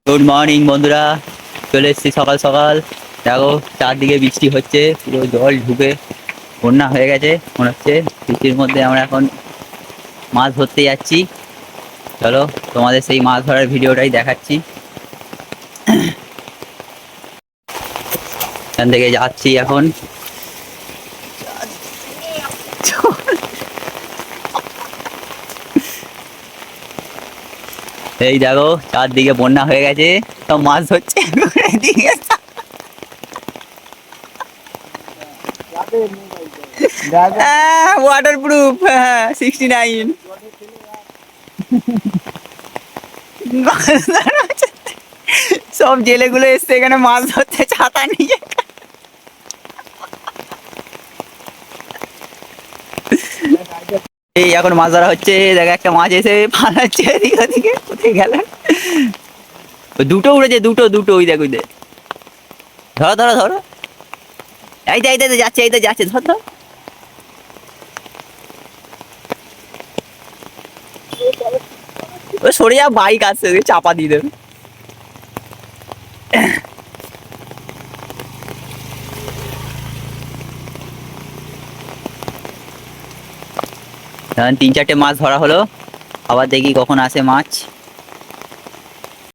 Good morning বন্ধুরা, চলে এসেছি সকাল সকাল। দেখো চারদিকে বৃষ্টি হচ্ছে, পুরো জল ঢুকে বন্যা হয়ে গেছে মনে হচ্ছে। বৃষ্টির মধ্যে আমরা এখন মাছ ধরতে যাচ্ছি। চলো তোমাদের সেই মাছ ধরার ভিডিওটাই দেখাচ্ছি। এখান থেকে যাচ্ছি এখন। এই দেখো চারদিকে বন্যা হয়ে গেছে, সব মাছ ধরছে। ওয়াটার প্রুফ, হ্যাঁ 69। সব জেলেগুলো এসছে এখানে মাছ ধরতে ছাতা নিয়ে। এই এখন মাছ ধরা হচ্ছে। দেখো একটা মাছ এসে পালাচ্ছে এদিকে ওদিকে, কোথায় গেল? দুটো উড়েছে, দুটো দুটো, ওই দেখ ওই দেখ। ধরো ধরো ধরো, এই তো যাচ্ছে, এই তো যাচ্ছে, ধর ধর। ও সরে যা, বাইক আসছে, চাপা দিয়ে দেবে। এখন 3-4টে মাছ ধরা হলো, আবার দেখি কখন আসে মাছ।